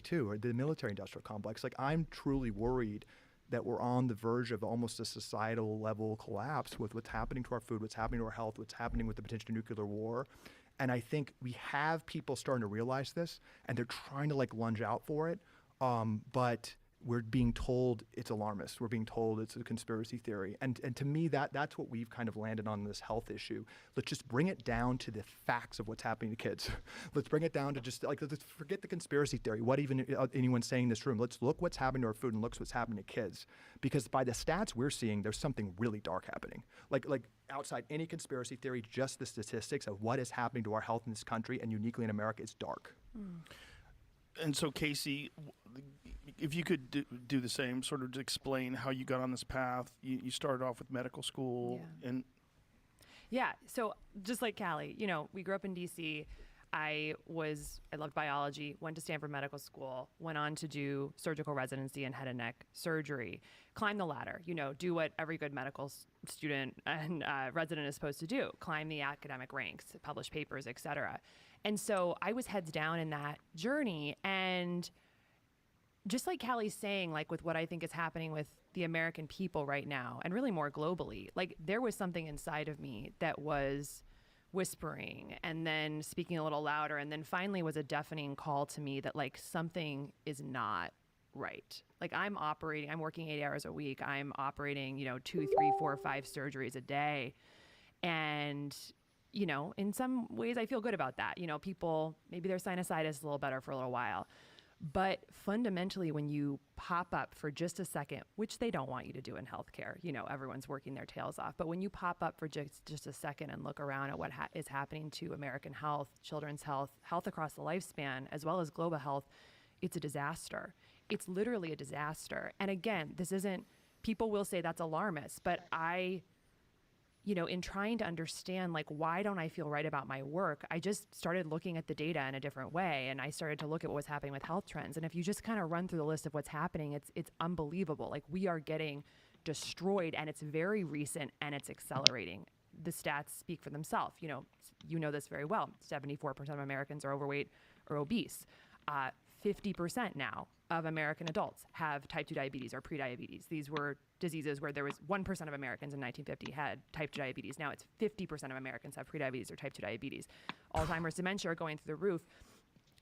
too, or the military industrial complex. Like, I'm truly worried that we're on the verge of almost a societal level collapse with what's happening to our food, what's happening to our health, what's happening with the potential nuclear war. And I think we have people starting to realize this, and they're trying to like lunge out for it. But we're being told it's alarmist. We're being told it's a conspiracy theory. And to me, that's what we've kind of landed on this health issue. Let's just bring it down to the facts of what's happening to kids. Let's bring it down to just like, let's forget the conspiracy theory, what even anyone's saying in this room. Let's look what's happening to our food and look what's happening to kids. Because by the stats we're seeing, there's something really dark happening. Like outside any conspiracy theory, just the statistics of what is happening to our health in this country and uniquely in America is dark. And so, Casey, if you could do the same, sort of to explain how you got on this path. You started off with medical school. Yeah, so just like Callie, we grew up in D.C. I loved biology, went to Stanford Medical School, went on to do surgical residency in head and neck surgery, climb the ladder, do what every good medical student and resident is supposed to do, climb the academic ranks, publish papers, et cetera. And so I was heads down in that journey. And just like Callie's saying, like with what I think is happening with the American people right now, and really more globally, like there was something inside of me that was whispering and then speaking a little louder, and then finally was a deafening call to me that like something is not right. Like I'm working 8 hours a week. I'm operating, 2, 3, 4, 5 surgeries a day. And in some ways I feel good about that. People, maybe their sinusitis is a little better for a little while. But fundamentally, when you pop up for just a second, which they don't want you to do in healthcare, everyone's working their tails off. But when you pop up for just a second and look around at what is happening to American health, children's health, health across the lifespan, as well as global health, it's a disaster. It's literally a disaster. And again, people will say that's alarmist, but in trying to understand, like, why don't I feel right about my work, I just started looking at the data in a different way. And I started to look at what was happening with health trends. And if you just kind of run through the list of what's happening, it's unbelievable. Like, we are getting destroyed, and it's very recent, and it's accelerating. The stats speak for themselves. You know this very well. 74% of Americans are overweight or obese. 50% now of American adults have type 2 diabetes or prediabetes. These were diseases where there was 1% of Americans in 1950 had type 2 diabetes. Now it's 50% of Americans have prediabetes or type 2 diabetes. Alzheimer's, dementia are going through the roof.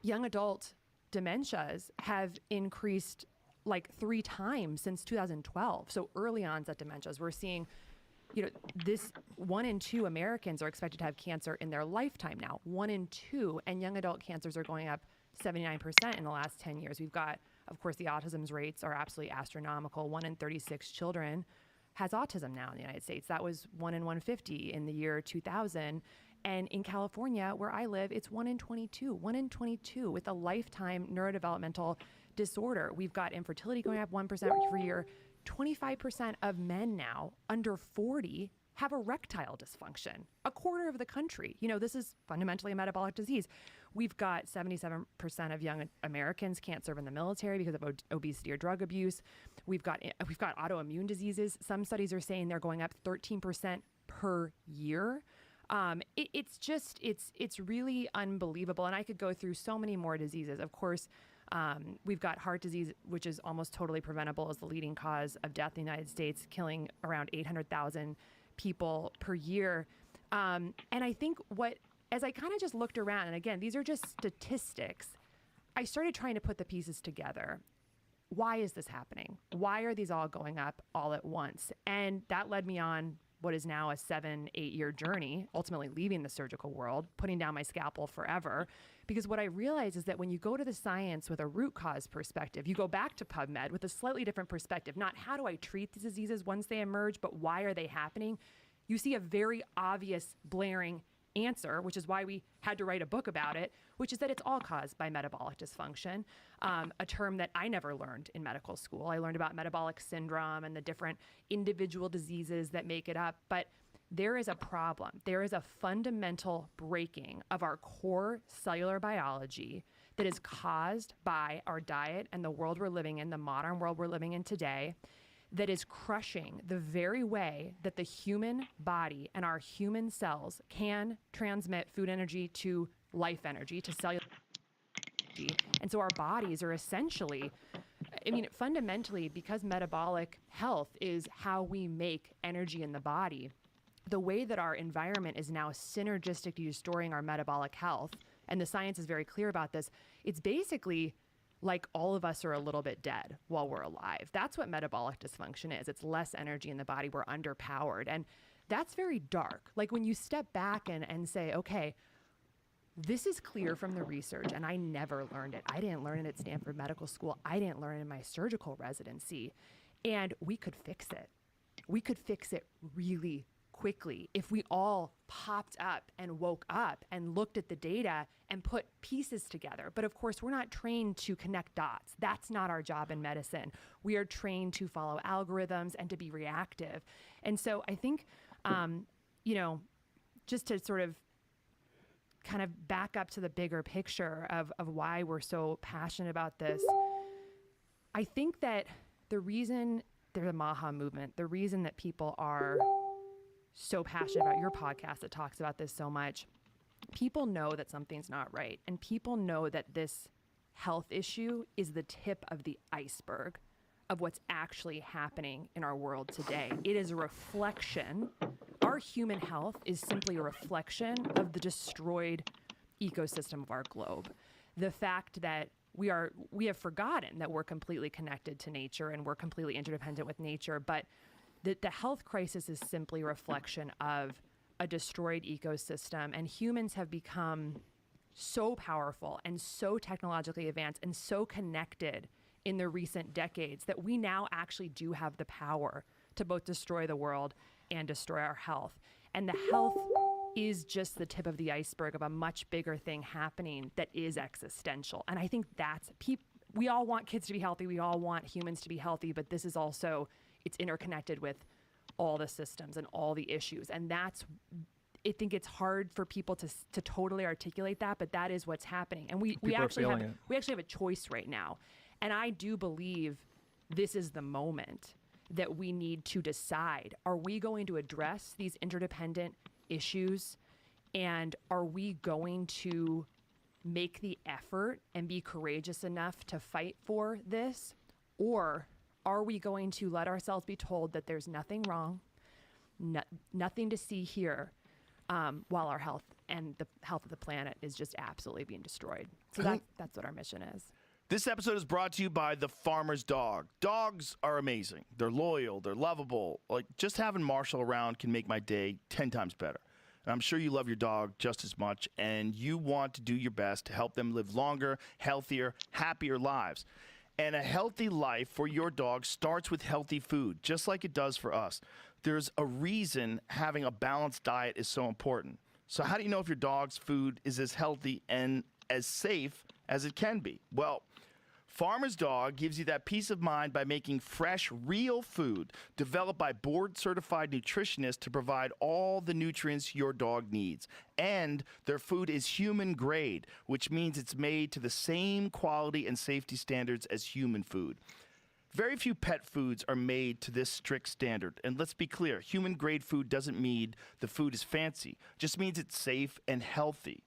Young adult dementias have increased like 3 times since 2012. So early onset dementias, we're seeing, this 1 in 2 Americans are expected to have cancer in their lifetime now. 1 in 2, and young adult cancers are going up 79% in the last 10 years. We've got, of course, the autism rates are absolutely astronomical. 1 in 36 children has autism now in the United States. That was 1 in 150 in the year 2000. And in California, where I live, it's 1 in 22. 1 in 22 with a lifetime neurodevelopmental disorder. We've got infertility going up 1% per year. 25% of men now under 40 have erectile dysfunction. A quarter of the country. This is fundamentally a metabolic disease. We've got 77% of young Americans can't serve in the military because of obesity or drug abuse. We've got autoimmune diseases. Some studies are saying they're going up 13% per year. It's really unbelievable. And I could go through so many more diseases. Of course, we've got heart disease, which is almost totally preventable, as the leading cause of death in the United States, killing around 800,000 people per year. And I think as I kind of just looked around, and again, these are just statistics, I started trying to put the pieces together. Why is this happening? Why are these all going up all at once? And that led me on what is now a 7-8 year journey, ultimately leaving the surgical world, putting down my scalpel forever. Because what I realized is that when you go to the science with a root cause perspective, you go back to PubMed with a slightly different perspective, not how do I treat these diseases once they emerge, but why are they happening? You see a very obvious, blaring answer, which is why we had to write a book about it, which is that it's all caused by metabolic dysfunction, a term that I never learned in medical school. I learned about metabolic syndrome and the different individual diseases that make it up, but there is a problem. There is a fundamental breaking of our core cellular biology that is caused by our diet and the world we're living in, the modern world we're living in today, that is crushing the very way that the human body and our human cells can transmit food energy to life energy, to cellular. energy. And so our bodies are essentially, I mean, fundamentally, because metabolic health is how we make energy in the body, the way that our environment is now synergistic to restoring our metabolic health, and the science is very clear about this, it's basically like all of us are a little bit dead while we're alive. That's what metabolic dysfunction is. It's less energy in the body. We're underpowered. And that's very dark. Like when you step back and say, okay, this is clear from the research, and I never learned it. I didn't learn it at Stanford Medical School. I didn't learn it in my surgical residency. And we could fix it. We could fix it really quickly if we all popped up and woke up and looked at the data and put pieces together. But of course, we're not trained to connect dots. That's not our job in medicine. We are trained to follow algorithms and to be reactive. And so I think, just to sort of kind of back up to the bigger picture of why we're so passionate about this, I think that the reason there's a MAHA movement, the reason that people are so passionate about your podcast that talks about this so much, people know that something's not right. And people know that this health issue is the tip of the iceberg of what's actually happening in our world today. It is a reflection. Our human health is simply a reflection of the destroyed ecosystem of our globe. The fact that we have forgotten that we're completely connected to nature and we're completely interdependent with nature, but the health crisis is simply a reflection of a destroyed ecosystem, and humans have become so powerful and so technologically advanced and so connected in the recent decades that we now actually do have the power to both destroy the world and destroy our health. And the health is just the tip of the iceberg of a much bigger thing happening that is existential. And I think we all want kids to be healthy. We all want humans to be healthy, but this is also, it's interconnected with all the systems and all the issues. And I think it's hard for people to totally articulate that, but that is what's happening. And we actually have a choice right now. And I do believe this is the moment that we need to decide, are we going to address these interdependent issues? And are we going to make the effort and be courageous enough to fight for this? Or are we going to let ourselves be told that there's nothing wrong, nothing to see here, while our health and the health of the planet is just absolutely being destroyed? So that's what our mission is. This episode is brought to you by The Farmer's Dog. Dogs are amazing. They're loyal. They're lovable. Like, just having Marshall around can make my day 10 times better. And I'm sure you love your dog just as much, and you want to do your best to help them live longer, healthier, happier lives. And a healthy life for your dog starts with healthy food, just like it does for us. There's a reason having a balanced diet is so important. So how do you know if your dog's food is as healthy and as safe as it can be? Well, Farmer's Dog gives you that peace of mind by making fresh, real food developed by board-certified nutritionists to provide all the nutrients your dog needs. And their food is human grade, which means it's made to the same quality and safety standards as human food. Very few pet foods are made to this strict standard. And let's be clear, human grade food doesn't mean the food is fancy. It just means it's safe and healthy.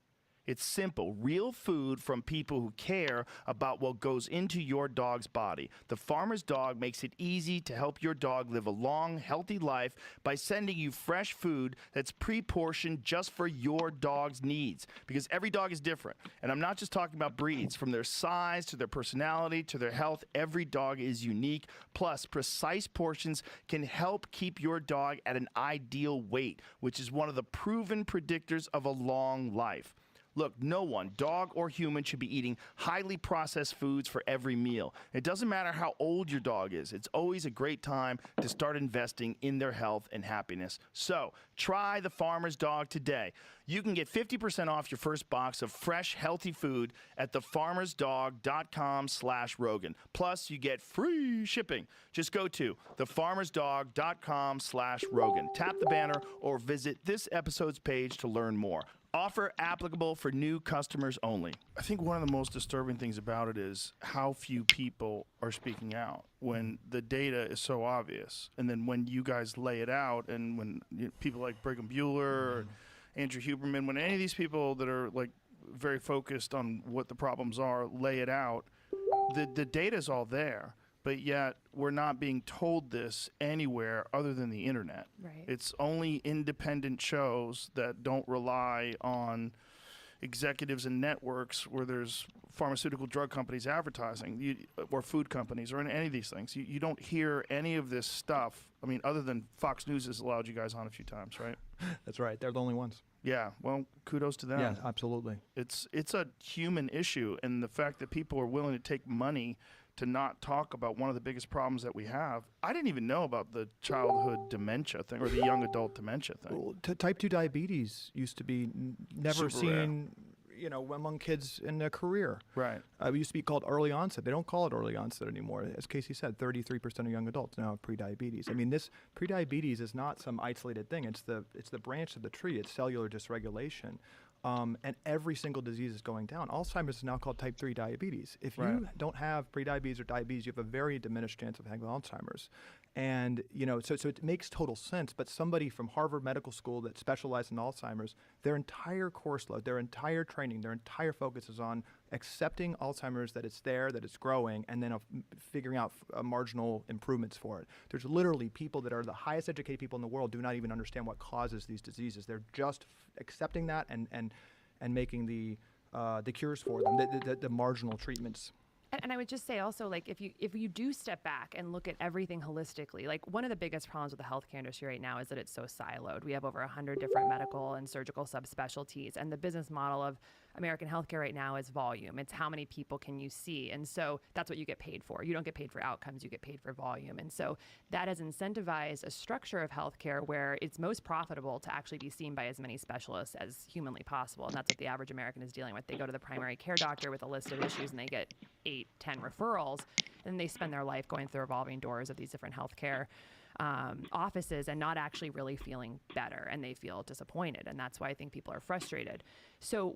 It's simple, real food from people who care about what goes into your dog's body. The Farmer's Dog makes it easy to help your dog live a long, healthy life by sending you fresh food that's pre-portioned just for your dog's needs. Because every dog is different. And I'm not just talking about breeds. From their size to their personality to their health, every dog is unique. Plus, precise portions can help keep your dog at an ideal weight, which is one of the proven predictors of a long life. Look, no one, dog or human, should be eating highly processed foods for every meal. It doesn't matter how old your dog is. It's always a great time to start investing in their health and happiness. So, try the Farmer's Dog today. You can get 50% off your first box of fresh, healthy food at thefarmersdog.com/Rogan. Plus, you get free shipping. Just go to thefarmersdog.com/Rogan. Tap the banner or visit this episode's page to learn more. Offer applicable for new customers only. I think one of the most disturbing things about it is how few people are speaking out when the data is so obvious. And then when you guys lay it out, and when people like Brigham Bueller or Andrew Huberman, when any of these people that are like very focused on what the problems are, lay it out. The data's all there, but yet we're not being told this anywhere other than the internet. Right. It's only independent shows that don't rely on executives and networks where there's pharmaceutical drug companies advertising, or food companies, or any of these things. You don't hear any of this stuff. I mean, other than Fox News has allowed you guys on a few times, right? That's right. They're the only ones. Yeah. Well, kudos to them. Yeah, absolutely. It's a human issue, and the fact that people are willing to take money to not talk about one of the biggest problems that we have. I didn't even know about the childhood dementia thing or the young adult dementia thing. Well, type 2 diabetes used to be never Super rare. seen, among kids in their career. Right. It used to be called early onset. They don't call it early onset anymore. As Casey said, 33% of young adults now have prediabetes. I mean, this prediabetes is not some isolated thing. It's the branch of the tree. It's cellular dysregulation. And every single disease is going down. Alzheimer's is now called type 3 diabetes. If Right. you don't have prediabetes or diabetes, you have a very diminished chance of having Alzheimer's. And, so it makes total sense. But somebody from Harvard Medical School that specialized in Alzheimer's, their entire course load, their entire training, their entire focus is on accepting Alzheimer's, that it's there, that it's growing, and then figuring out marginal improvements for it. There's literally people that are the highest educated people in the world do not even understand what causes these diseases. They're just accepting that and making the cures for them, the marginal treatments. And I would just say also, like, if you do step back and look at everything holistically, like one of the biggest problems with the healthcare industry right now is that it's so siloed. We have over 100 different medical and surgical subspecialties, and the business model of American healthcare right now is volume. It's how many people can you see, and so that's what you get paid for. You don't get paid for outcomes; you get paid for volume, and so that has incentivized a structure of healthcare where it's most profitable to actually be seen by as many specialists as humanly possible, and that's what the average American is dealing with. They go to the primary care doctor with a list of issues, and they get 8, 10 referrals, and they spend their life going through revolving doors of these different healthcare offices and not actually really feeling better, and they feel disappointed, and that's why I think people are frustrated. So